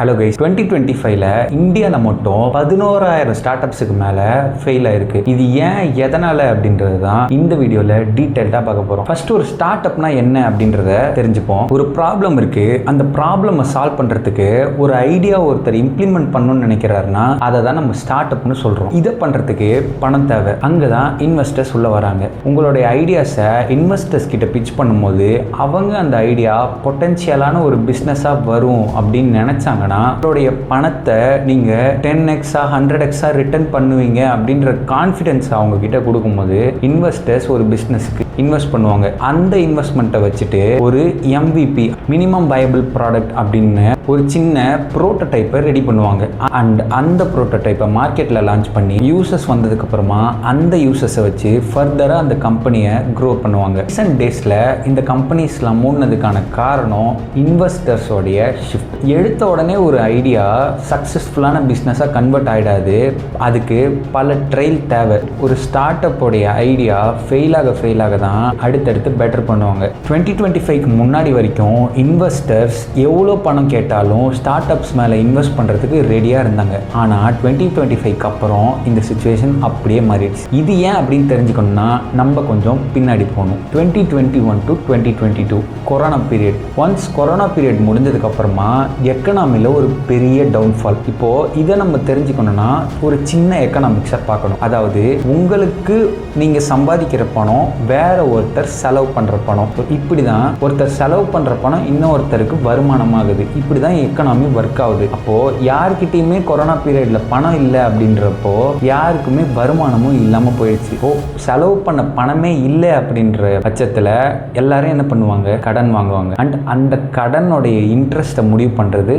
Hello guys, 2025ல இந்தியாவில் மட்டும் 11,000 start அப்ஸுக்கு மேலே ஃபெயில் ஆயிருக்கு. இது ஏன் எதனால அப்படின்றது தான் இந்த வீடியோவில் டீட்டெயில்டாக பார்க்க போகிறோம். ஃபர்ஸ்ட் ஒரு ஸ்டார்ட் அப்னா என்ன அப்படின்றத தெரிஞ்சுப்போம். ஒரு ப்ராப்ளம் இருக்கு, அந்த ப்ராப்ளமை சால்வ் பண்ணுறதுக்கு ஒரு ஐடியா ஒருத்தர் இம்ப்ளிமெண்ட் பண்ணணும்னு நினைக்கிறாருன்னா அதை தான் நம்ம ஸ்டார்ட் அப்னு சொல்கிறோம். இதை பண்ணுறதுக்கு பணம் தேவை. அங்கே தான் இன்வெஸ்டர்ஸ் உள்ள வராங்க. உங்களுடைய ஐடியாஸை இன்வெஸ்டர்ஸ் கிட்ட பிச் பண்ணும்போது அவங்க அந்த ஐடியா பொட்டன்ஷியலான ஒரு பிஸ்னஸாக வரும் அப்படின்னு நினைச்சாங்கன்னா உங்களுடைய பணத்தை நீங்க 10x 100x ரிட்டர்ன் பண்ணுவீங்க அப்படின்ற கான்ஃபிடன்ஸ் அவங்க கிட்ட கொடுக்கும்போது இன்வெஸ்டர்ஸ் ஒரு பிசினஸ்க்கு இன்வெஸ்ட் பண்ணுவாங்க. அந்த இன்வெஸ்ட்மெண்ட்டை வச்சுட்டு ஒரு MVP மினிமம் வயபிள் ப்ராடக்ட் அப்படின்னு ஒரு சின்ன ப்ரோட்டோடைப்பை ரெடி பண்ணுவாங்க. அண்ட் அந்த ப்ரோட்டோடைப்பை மார்க்கெட்டில் லான்ச் பண்ணி யூசர்ஸ் வந்ததுக்கு அப்புறமா அந்த யூசர்ஸை வச்சு ஃபர்தராக அந்த கம்பெனியை க்ரோ பண்ணுவாங்க. ரீசன்ட் டேஸில் இந்த கம்பெனிஸ்லாம் மூடினதுக்கான காரணம் இன்வெஸ்டர்ஸோடைய ஷிஃப்ட். எடுத்த உடனே ஒரு ஐடியா சக்ஸஸ்ஃபுல்லான பிஸ்னஸாக கன்வெர்ட் ஆகிடாது. அதுக்கு பல ட்ரையல் தேவை. ஒரு ஸ்டார்ட் அப்போடைய ஐடியா ஃபெயில் ஆக தான் அடுத்தடுத்து பெட்டர் பண்ணுவாங்க. 2025க்கு முன்னாடி வரைக்கும் இன்வெஸ்டர்ஸ் எவ்வளோ பணம் கேட்டாலும் ஸ்டார்ட் அப்ஸ் மேலே இன்வெஸ்ட் பண்ணுறதுக்கு ரெடியாக இருந்தாங்க. ஆனால் 2025க்கு அப்புறம் இந்த சுச்சுவேஷன் அப்படியே மாறிடுச்சு. இது ஏன் அப்படின்னு தெரிஞ்சுக்கணும்னா நம்ம கொஞ்சம் பின்னாடி போகணும். 2021 to 2022 corona period. Once corona period முடிஞ்சதுக்கு அப்புறமா எக்கனாமியில் ஒரு பெரிய டவுன்ஃபால். இப்போது இதை நம்ம தெரிஞ்சுக்கணும்னா ஒரு சின்ன எக்கனாமிக்ஸை பார்க்கணும். அதாவது உங்களுக்கு நீங்கள் சம்பாதிக்கிற பணம் வேற ஒருத்தர் செலவு பண்ணுற பணம். இப்படி தான் ஒருத்தர் செலவு பண்ணுற பணம் இன்னொருத்தருக்கு வருமானமாகுது. இப்படி தான் எக்கனாமி ஒர்க் ஆகுது. அப்போது யாருக்கிட்டையுமே கொரோனா பீரியடில் பணம் இல்லை அப்படின்றப்போ யாருக்குமே வருமானமும் இல்லாமல் போயிடுச்சு. செலவு பண்ண பணமே இல்லை அப்படின்ற பட்சத்தில் எல்லாரும் என்ன பண்ணுவாங்க? கடன் வாங்குவாங்க. அண்ட் அந்த கடனுடைய இன்ட்ரெஸ்ட்டை முடிவு பண்ணுறது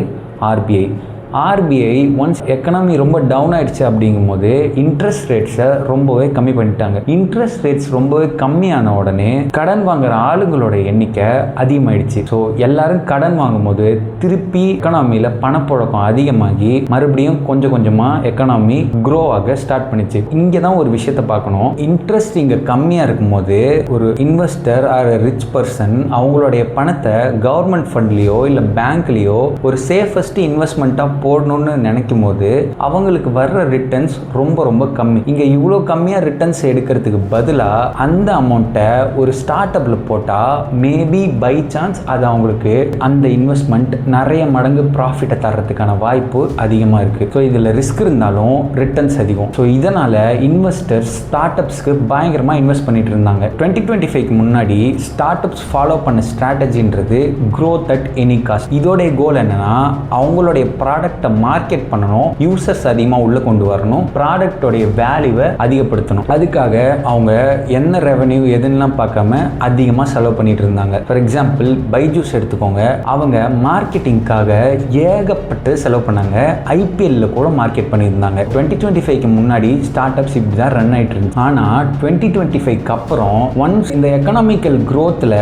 RBI ஒன்ஸ் எக்கனாமி ரொம்ப டவுன் ஆயிடுச்சு அப்படிங்கும்போது இன்ட்ரெஸ்ட் ரேட்ஸை ரொம்பவே கம்மி பண்ணிட்டாங்க. இன்ட்ரெஸ்ட் ரேட்ஸ் ரொம்பவே கம்மியான உடனே கடன் வாங்குற ஆளுங்களோட எண்ணிக்கை அதிகமாயிடுச்சு. ஸோ எல்லாரும் கடன் வாங்கும்போது திருப்பி எக்கனாமியில் பணப்புழக்கம் அதிகமாகி மறுபடியும் கொஞ்சம் கொஞ்சமாக எக்கனாமி க்ரோ ஆக ஸ்டார்ட் பண்ணிச்சு. இங்கே தான் ஒரு விஷயத்தை பார்க்கணும். இன்ட்ரெஸ்ட் இங்கே கம்மியாக இருக்கும்போது ஒரு இன்வெஸ்டர் ஆர் ரிச் பர்சன் அவங்களுடைய பணத்தை கவர்மெண்ட் ஃபண்ட்லேயோ இல்லை பேங்க்லேயோ ஒரு சேஃபஸ்ட் இன்வெஸ்ட்மெண்ட்டாக போடணும்னு நினைக்கும் போது அவங்களுக்கு வர்ற ரிட்டர்ன்ஸ் ரொம்ப கம்மி. இங்கே இவ்வளோ கம்மியாக ரிட்டர்ன்ஸ் எடுக்கிறதுக்கு பதிலாக அந்த அமௌண்ட்டை ஒரு ஸ்டார்ட் அப்பில் போட்டால் மேபி பை சான்ஸ் அது அவங்களுக்கு அந்த இன்வெஸ்ட்மெண்ட் நிறைய மடங்கு ப்ராஃபிட்டை தர்றதுக்கான வாய்ப்பு அதிகமாக இருக்குது. ஸோ இதில் ரிஸ்க் இருந்தாலும் ரிட்டர்ன்ஸ் அதிகம். ஸோ இதனால் இன்வெஸ்டர்ஸ் ஸ்டார்ட் அப்ஸ்க்கு பயங்கரமாக இன்வெஸ்ட் பண்ணிட்டு இருந்தாங்க. 2025க்கு முன்னாடி ஸ்டார்ட் அப்ஸ் ஃபாலோ பண்ண ஸ்ட்ராட்டஜின்றது க்ரோத் அட் எனி காஸ்ட். இதோடைய கோல் என்னன்னா அவங்களுடைய ப்ராடக்ட்டை மார்க்கெட் பண்ணணும், யூசர்ஸ் அதிகமாக உள்ள கொண்டு வரணும், ப்ராடக்டோடைய வேல்யூவை அதிகப்படுத்தணும். அதுக்காக அவங்க என்ன ரெவன்யூ எதுன்னெலாம் பார்க்காம அதிகமாக செலவு பண்ணிட்டு இருந்தாங்க. ஃபார் எக்ஸாம்பிள் பைஜூஸ் எடுத்துக்கோங்க. அவங்க மார்க்கெட்டிங்காக ஏகப்பட்டு செலவு பண்ணாங்க. IPL கூட மார்க்கெட் பண்ணியிருந்தாங்க. 2025க்கு முன்னாடி ஸ்டார்ட் அப்ஸ் இப்படி தான் ரன் ஆகிட்டு இருந்துச்சு. ஆனால் 2025க்கு அப்புறம் ஒன்ஸ் இந்த எக்கனாமிக்கல் க்ரோத்தில்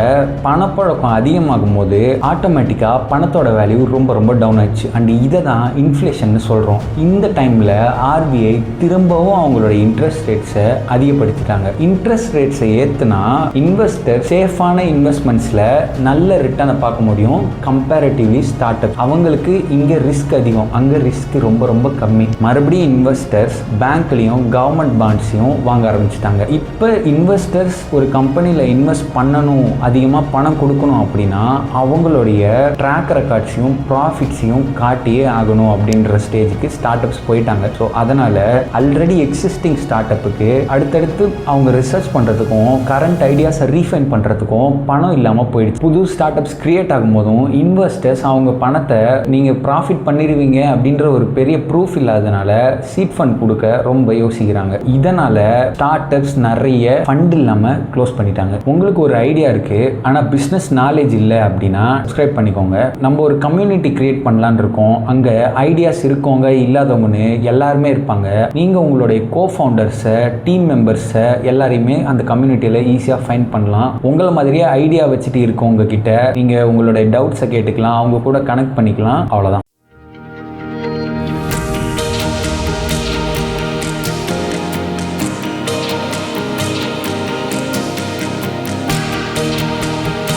பணப்பழக்கம் அதிகமாகும் போது ஆட்டோமேட்டிக்காக பணத்தோட வேல்யூ ரொம்ப டவுன் ஆயிடுச்சு. அண்ட் இதை தான் இன்ஃப்ளேஷன் சொல்கிறோம். இந்த டைமில் RBI திரும்பவும் அவங்களோட இன்ட்ரெஸ்ட் ரேட்ஸை அதிகப்படுத்திட்டாங்க. இன்ட்ரெஸ்ட் ரேட்ஸை ஏற்றுனா இன்வெஸ்டர் சேஃபான இன்வெஸ்ட்மெண்ட்ஸில் நல்ல ரிட்டர்னை பார்க்க முடியும். கம்பேரிட்டிவ்லி ஸ்டார்ட் அப் அவங்களுக்கு இங்கே ரிஸ்க் அதிகம், அங்கே ரிஸ்க் ரொம்ப கம்மி. மறுபடியும் இன்வெஸ்டர்ஸ் பேங்க்லேயும் கவர்மெண்ட் பாண்ட்ஸையும் வாங்க ஆரம்பிச்சிட்டாங்க. இப்போ இன்வெஸ்டர்ஸ் ஒரு கம்பெனியில் இன்வெஸ்ட் பண்ணணும், அதிகமாக பணம் கொடுக்கணும் அப்படின்னா அவங்களுடைய ட்ராக் ரெக்கார்ட்ஸையும் ப்ராஃபிட்ஸையும் காட்டியே ஆகணும் அப்படின்ற ஸ்டேஜுக்கு ஸ்டார்ட் அப்ஸ் போயிட்டாங்க. ஸோ அதனால் ஆல்ரெடி எக்ஸிஸ்டிங் ஸ்டார்ட் அப்புக்கு அடுத்தடுத்து அவங்க ரிசர்ச் பண்ணுறதுக்கும் கரண்ட் ஐடியாஸை ரீஃபைன் பண்ணுறதுக்கும் பணம் இல்லாமல் போயிடுச்சு. புது ஸ்டார்ட் அப்ஸ் கிரியேட் ஆகும் போதும் இன்வெஸ்டர்ஸ் அவங்க பணத்தை நீங்கள் ப்ராஃபிட் பண்ணிடுவீங்க அப்படின்ற ஒரு பெரிய ப்ரூஃப் இல்லாதனால சீட் ஃபண்ட் கொடுக்க ரொம்ப யோசிக்கிறாங்க. இதனால் ஸ்டார்ட் அப்ஸ் நிறைய ஃபண்ட் இல்லாமல் க்ளோஸ் பண்ணிட்டாங்க. உங்களுக்கு ஒரு ஐடியா இருக்குது ஆனால் பிஸ்னஸ் நாலேஜ் இல்லை அப்படின்னா சப்ஸ்கிரைப் பண்ணிக்கோங்க. நம்ம ஒரு கம்யூனிட்டி கிரியேட் பண்ணலான்னு இருக்கோம். அங்கே ஐடியாஸ் இருக்கவங்க இல்லாதவங்கன்னு எல்லாருமே இருப்பாங்க. நீங்கள் உங்களுடைய கோஃபவுண்டர்ஸை டீம் மெம்பர்ஸை எல்லாரையுமே அந்த கம்யூனிட்டியில் ஈஸியாக ஃபைண்ட் பண்ணலாம். உங்களை மாதிரியே ஐடியா வச்சுட்டு இருக்கவங்க கிட்ட நீங்கள் உங்களுடைய டவுட்ஸை கேட்டுக்கலாம், அவங்க கூட கனெக்ட் பண்ணிக்கலாம். அவ்வளோதான்.